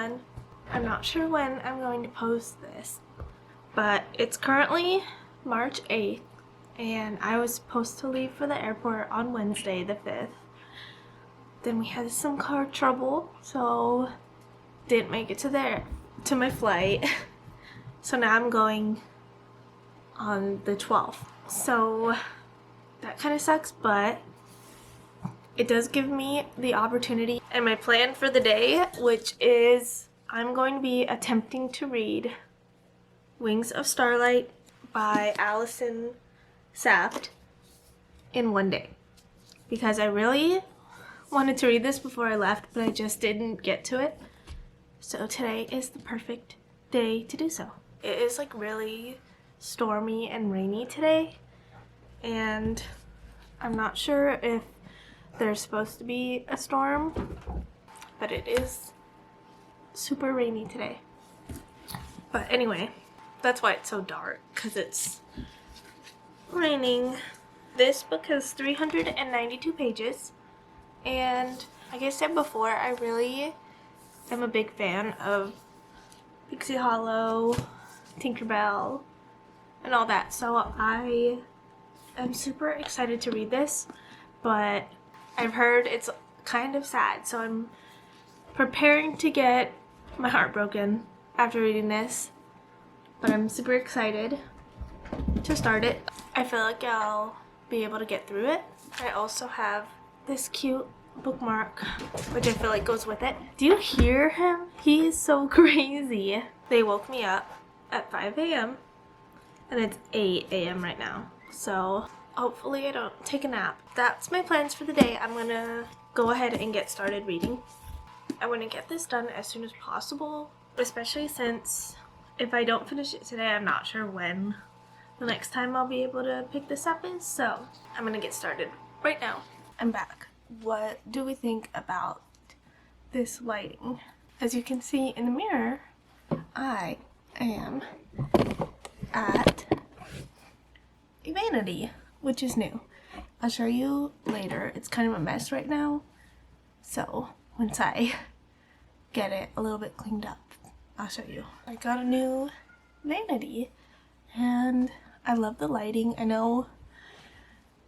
everyone. I'm not sure when I'm going to post this, but it's currently March 8th and I was supposed to leave for the airport on Wednesday the 5th. Then we had some car trouble, so didn't make it to my flight. So now I'm going on the 12th. So that kind of sucks, but it does give me the opportunity and my plan for the day, which is I'm going to be attempting to read Wings of Starlight by Allison Saft in one day, because I really wanted to read this before I left, but I just didn't get to it. So today is the perfect day to do so. It is like really stormy and rainy today, and I'm not sure if there's supposed to be a storm, but it is super rainy today. But anyway, that's why it's so dark, because it's raining. This book has 392 pages, and like I said before, I really am a big fan of Pixie Hollow, Tinkerbell, and all that, so I am super excited to read this, but I've heard it's kind of sad, so I'm preparing to get my heart broken after reading this, but I'm super excited to start it. I feel like I'll be able to get through it. I also have this cute bookmark, which I feel like goes with it. Do you hear him? He is so crazy. They woke me up at 5 a.m. and it's 8 a.m. right now, so hopefully I don't take a nap. That's my plans for the day. I'm gonna go ahead and get started reading. I want to get this done as soon as possible, especially since if I don't finish it today, I'm not sure when the next time I'll be able to pick this up is, so I'm gonna get started right now. I'm back. What do we think about this lighting? As you can see in the mirror, I am at a vanity, which is new. I'll show you later. It's kind of a mess right now, so once I get it a little bit cleaned up, I'll show you. I got a new vanity and I love the lighting. I know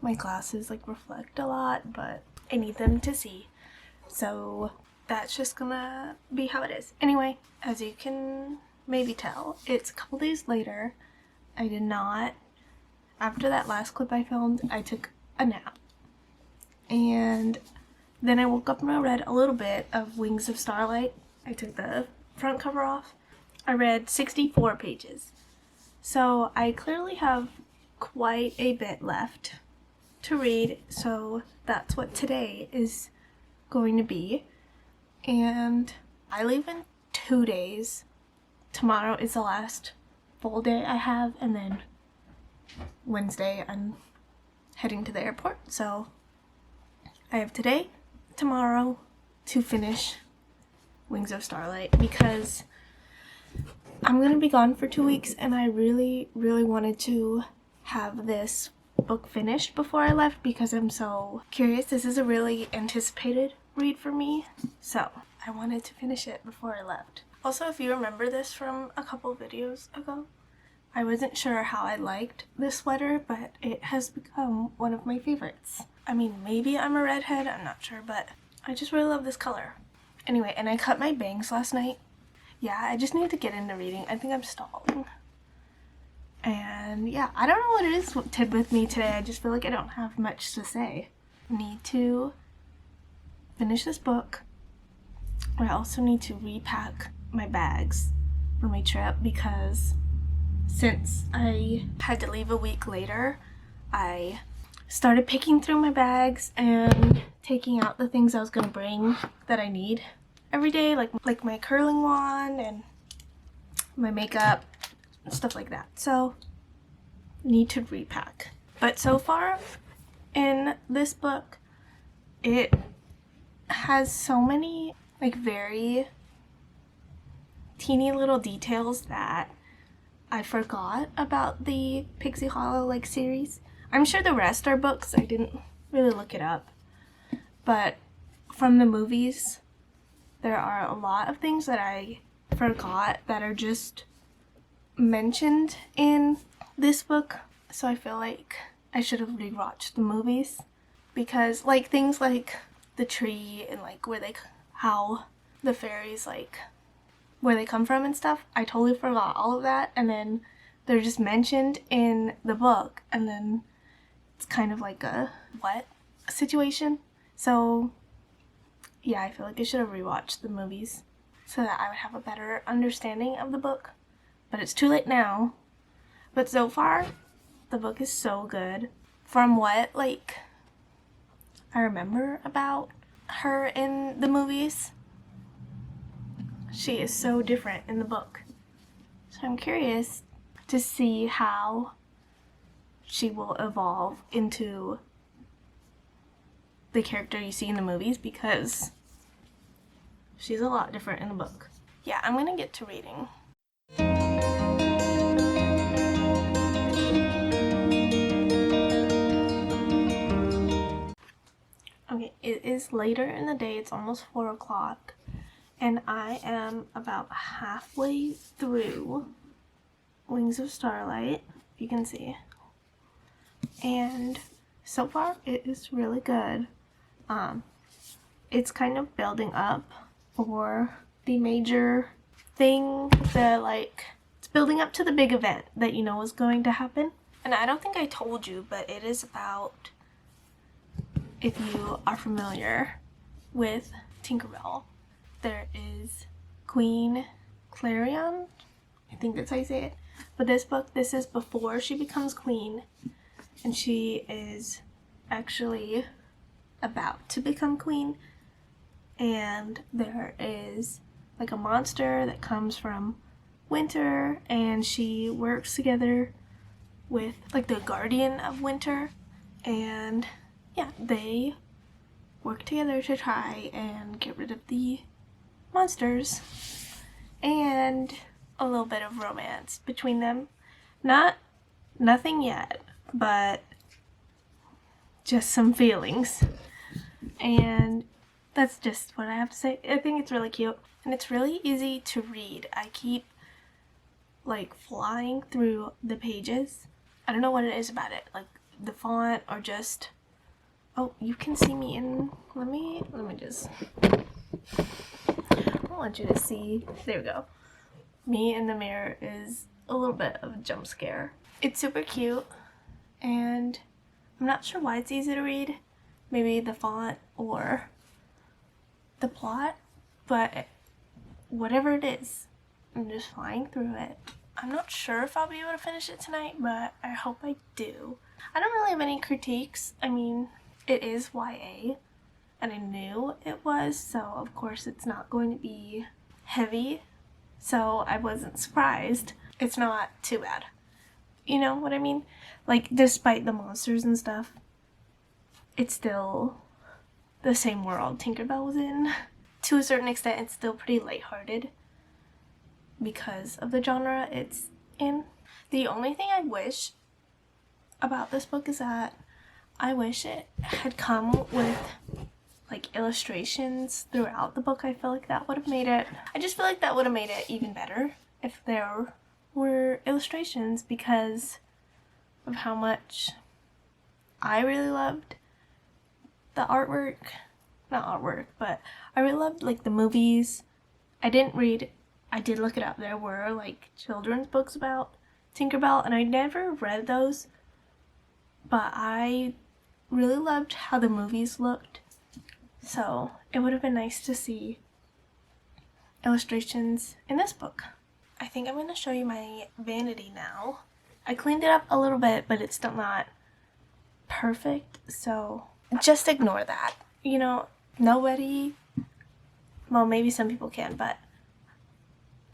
my glasses like reflect a lot, but I need them to see, so that's just gonna be how it is. Anyway, as you can maybe tell, it's a couple days later. I did not, after that last clip I filmed, I took a nap, and then I woke up and I read a little bit of Wings of Starlight. I took the front cover off. I read 64 pages, so I clearly have quite a bit left to read, so that's what today is going to be. And I leave in 2 days. Tomorrow is the last full day I have, and then Wednesday I'm heading to the airport, so I have today, tomorrow to finish Wings of Starlight, because I'm gonna be gone for 2 weeks and I really wanted to have this book finished before I left, because I'm so curious. This is a really anticipated read for me, so I wanted to finish it before I left. Also, if you remember this from a couple videos ago, I wasn't sure how I liked this sweater, but it has become one of my favorites. I mean, maybe I'm a redhead, I'm not sure, but I just really love this color. Anyway, and I cut my bangs last night. Yeah, I just need to get into reading. I think I'm stalling. And yeah, I don't know what it is with me today. I just feel like I don't have much to say. I need to finish this book. I also need to repack my bags for my trip, because since I had to leave a week later, I started picking through my bags and taking out the things I was gonna bring that I need every day, like my curling wand and my makeup and stuff like that. So need to repack. But so far in this book, it has so many like very teeny little details that I forgot about the Pixie Hollow like series. I'm sure the rest are books. I didn't really look it up, but from the movies there are a lot of things that I forgot that are just mentioned in this book. So I feel like I should have rewatched the movies, because like things like the tree and like how the fairies, like where they come from and stuff, I totally forgot all of that, and then they're just mentioned in the book, and then it's kind of like a what situation. So yeah, I feel like I should have rewatched the movies so that I would have a better understanding of the book, but it's too late now. But so far the book is so good. From what like I remember about her in the movies, she is so different in the book. So I'm curious to see how she will evolve into the character you see in the movies, because she's a lot different in the book. Yeah, I'm gonna get to reading. Okay, it is later in the day, it's almost 4 o'clock, and I am about halfway through Wings of Starlight, you can see. And so far it is really good. It's kind of building up for the major thing, it's building up to the big event that you know is going to happen. And I don't think I told you, but it is about, if you are familiar with Tinkerbell, there is Queen Clarion, I think that's how you say it. But this is before she becomes queen, and she is actually about to become queen, and there is like a monster that comes from winter, and she works together with like the guardian of winter, and yeah, they work together to try and get rid of the monsters, and a little bit of romance between them. Nothing yet, but just some feelings. And that's just what I have to say. I think it's really cute, and it's really easy to read. I keep like flying through the pages. I don't know what it is about it, like the font or just, oh, you can see me in, let me just, I want you to see, there we go. Me in the mirror is a little bit of a jump scare. It's super cute, and I'm not sure why it's easy to read. Maybe the font or the plot, but whatever it is, I'm just flying through it. I'm not sure if I'll be able to finish it tonight, but I hope I do. I don't really have any critiques. I mean, it is YA, and I knew it was, so of course it's not going to be heavy, so I wasn't surprised. It's not too bad. You know what I mean? Like, despite the monsters and stuff, it's still the same world Tinkerbell was in. To a certain extent, it's still pretty lighthearted because of the genre it's in. The only thing I wish about this book is that I wish it had come with like illustrations throughout the book. I feel like that would have made it, I just feel like that would have made it even better if there were illustrations, because of how much I really loved the artwork. Not artwork, but I really loved like the movies. I did look it up. There were like children's books about Tinkerbell, and I never read those, but I really loved how the movies looked. So it would have been nice to see illustrations in this book. I think I'm going to show you my vanity now. I cleaned it up a little bit, but it's still not perfect, so just ignore that. You know, nobody, well, maybe some people can, but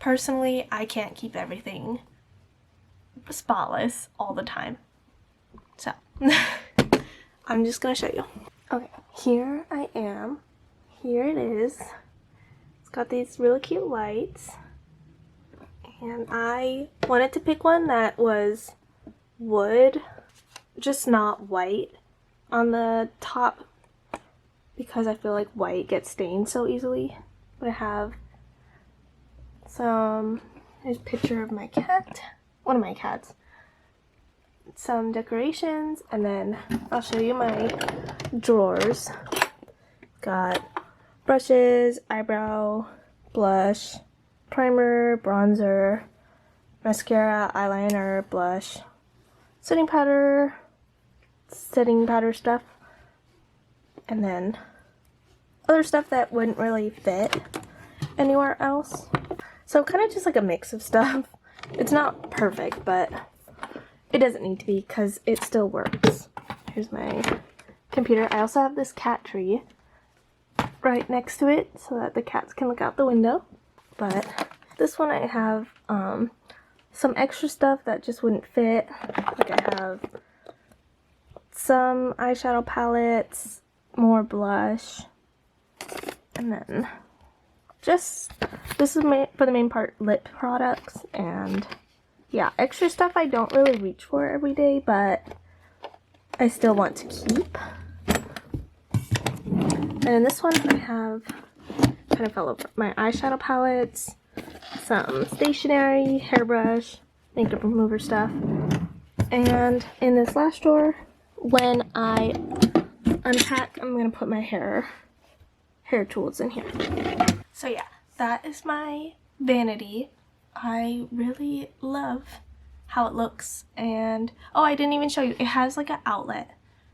personally, I can't keep everything spotless all the time. So, I'm just going to show you. Okay, here I am. Here it is. It's got these really cute lights. And I wanted to pick one that was wood, just not white on the top, because I feel like white gets stained so easily I have here's a picture of my cat, one of my cats, some decorations, and then I'll show you my drawers. Got brushes, eyebrow, blush, primer, bronzer, mascara, eyeliner, blush, setting powder stuff, and then other stuff that wouldn't really fit anywhere else. So kind of just like a mix of stuff. It's not perfect, but it doesn't need to be because it still works. Here's my computer. I also have this cat tree right next to it so that the cats can look out the window. But this one I have some extra stuff that just wouldn't fit. Like I have some eyeshadow palettes, more blush, and then just, this is for the main part, lip products, and yeah, extra stuff I don't really reach for every day, but I still want to keep. And in this one I have, kind of fell over, my eyeshadow palettes, some stationery, hairbrush, makeup remover stuff, and in this last drawer, when I unpack, I'm going to put my hair tools in here. So yeah, that is my vanity. I really love how it looks, and oh, I didn't even show you, it has like an outlet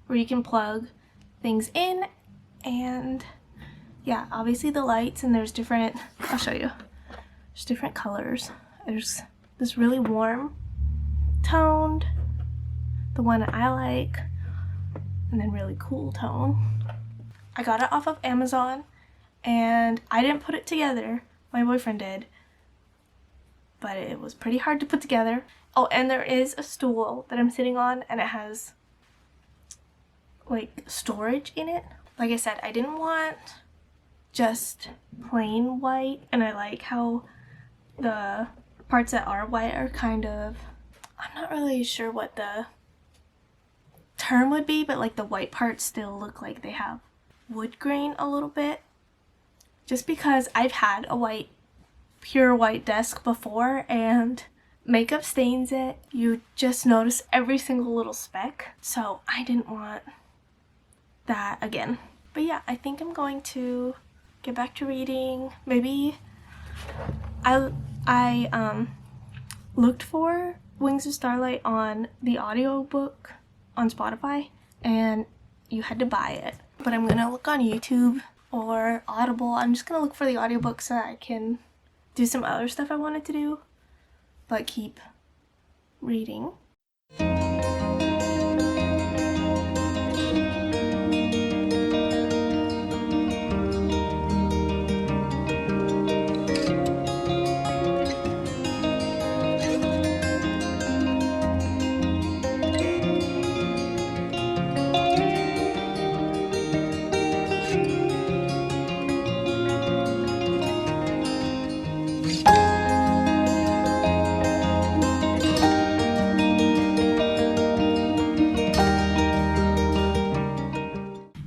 where you can plug things in, and yeah, obviously the lights, and there's different, I'll show you, there's different colors. There's this really warm toned, the one I like, and then really cool tone. I got it off of Amazon, and I didn't put it together, my boyfriend did, but it was pretty hard to put together. Oh, and there is a stool that I'm sitting on, and it has like storage in it. Like I said, I didn't want just plain white, and I like how the parts that are white are kind of, I'm not really sure what the term would be, but like the white parts still look like they have wood grain a little bit, just because I've had a pure white desk before, and makeup stains it. You just notice every single little speck, so I didn't want that again. But yeah, I think I'm going to get back to reading. Maybe I looked for Wings of Starlight on the audiobook on Spotify, and you had to buy it. But I'm gonna look on YouTube or Audible. I'm just gonna look for the audiobook so that I can do some other stuff I wanted to do, but keep reading.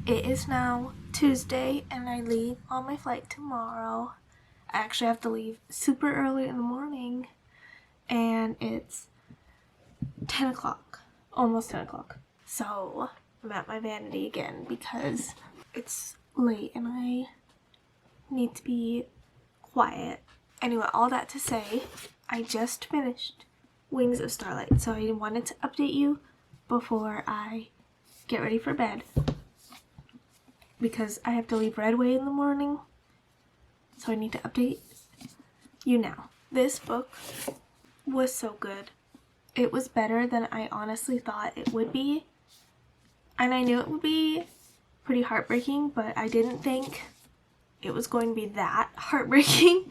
It is now Tuesday, and I leave on my flight tomorrow. I actually have to leave super early in the morning, and it's 10 o'clock, almost 10 o'clock. So I'm at my vanity again because it's late and I need to be quiet. Anyway, all that to say, I just finished Wings of Starlight, so I wanted to update you before I get ready for bed, because I have to leave right away in the morning, so I need to update you now. This book was so good. It was better than I honestly thought it would be, and I knew it would be pretty heartbreaking, but I didn't think it was going to be that heartbreaking.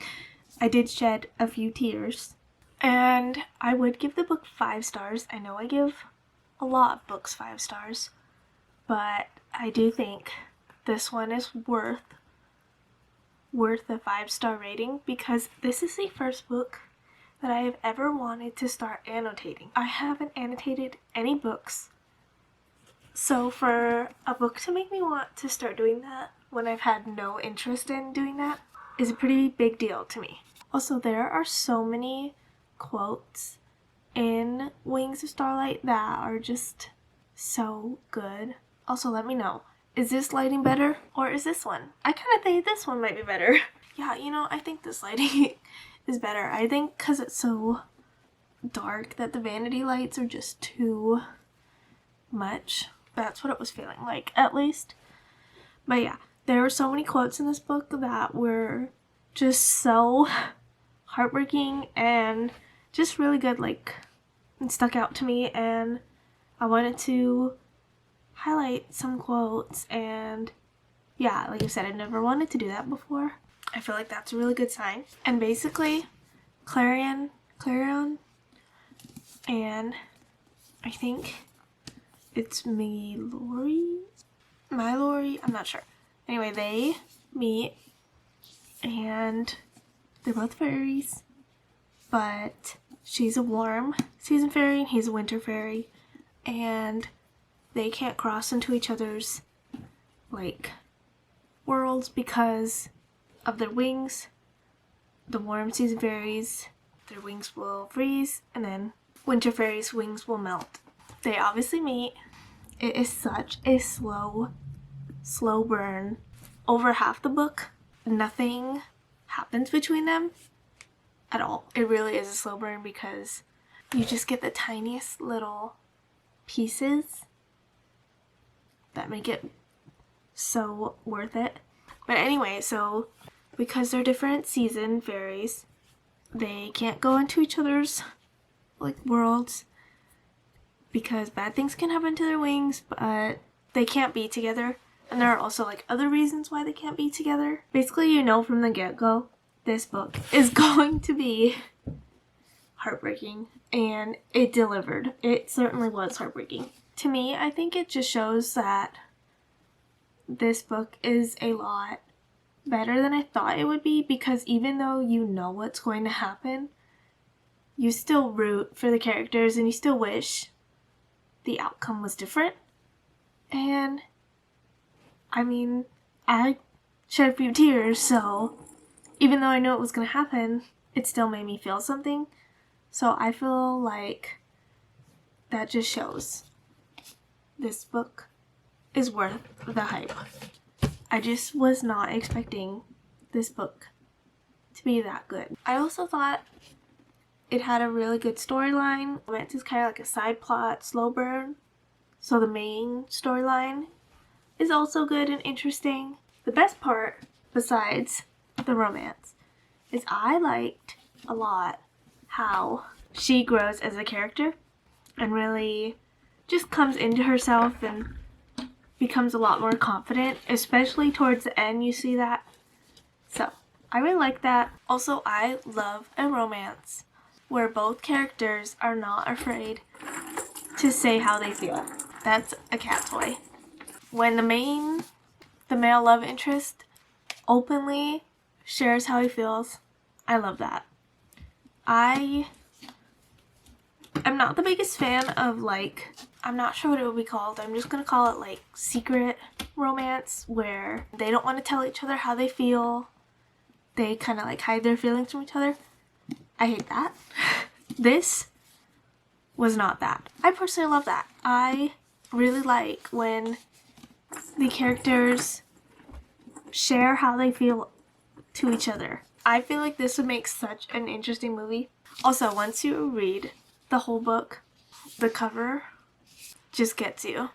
I did shed a few tears, and I would give the book 5 stars. I know I give a lot of books 5 stars, but I do think this one is worth the 5-star rating, because this is the first book that I have ever wanted to start annotating. I haven't annotated any books, so for a book to make me want to start doing that when I've had no interest in doing that, is a pretty big deal to me. Also, there are so many quotes in Wings of Starlight that are just so good. Also, let me know, is this lighting better or is this one? I kind of think this one might be better. Yeah, you know, I think this lighting is better. I think because it's so dark that the vanity lights are just too much. That's what it was feeling like, at least. But yeah, there were so many quotes in this book that were just so heartbreaking and just really good, like, it stuck out to me, and I wanted to highlight some quotes. And yeah, like I said, I never wanted to do that before. I feel like that's a really good sign. And basically, Clarion, and I think it's Mallory, I'm not sure. Anyway, they meet, and they're both fairies, but she's a warm season fairy and he's a winter fairy, and they can't cross into each other's, like, worlds because of their wings. The warm season fairies, their wings will freeze, and then winter fairies' wings will melt. They obviously meet. It is such a slow burn. Over half the book, nothing happens between them at all. It really is a slow burn because you just get the tiniest little pieces that make it so worth it. But anyway, so because they're different season fairies, they can't go into each other's, like, worlds because bad things can happen to their wings, but they can't be together. And there are also, like, other reasons why they can't be together. Basically, you know from the get-go, this book is going to be heartbreaking, and it delivered. It certainly was heartbreaking. To me, I think it just shows that this book is a lot better than I thought it would be, because even though you know what's going to happen, you still root for the characters and you still wish the outcome was different. And I mean, I shed a few tears, so even though I knew it was going to happen, it still made me feel something. So I feel like that just shows this book is worth the hype. I just was not expecting this book to be that good. I also thought it had a really good storyline. Romance is kind of like a side plot, slow burn. So the main storyline is also good and interesting. The best part, besides the romance, is I liked a lot how she grows as a character and really just comes into herself and becomes a lot more confident, especially towards the end. You see that. So I really like that. Also, I love a romance where both characters are not afraid to say how they feel. That's a cat toy. When the male love interest openly shares how he feels, I love that. I'm not the biggest fan of, like, I'm not sure what it would be called. I'm just gonna call it, like, secret romance, where they don't want to tell each other how they feel. They kind of, like, hide their feelings from each other. I hate that. This was not that. I personally love that. I really like when the characters share how they feel to each other. I feel like this would make such an interesting movie. Also, once you read the whole book, the cover just gets you.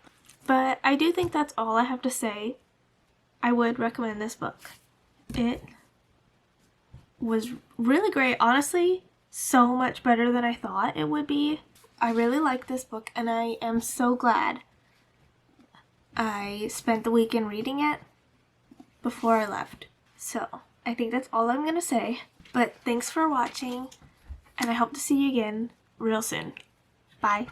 But I do think that's all I have to say. I would recommend this book. It was really great. Honestly, so much better than I thought it would be. I really like this book, and I am so glad I spent the weekend reading it before I left. So I think that's all I'm gonna say. But thanks for watching, and I hope to see you again real soon. Bye.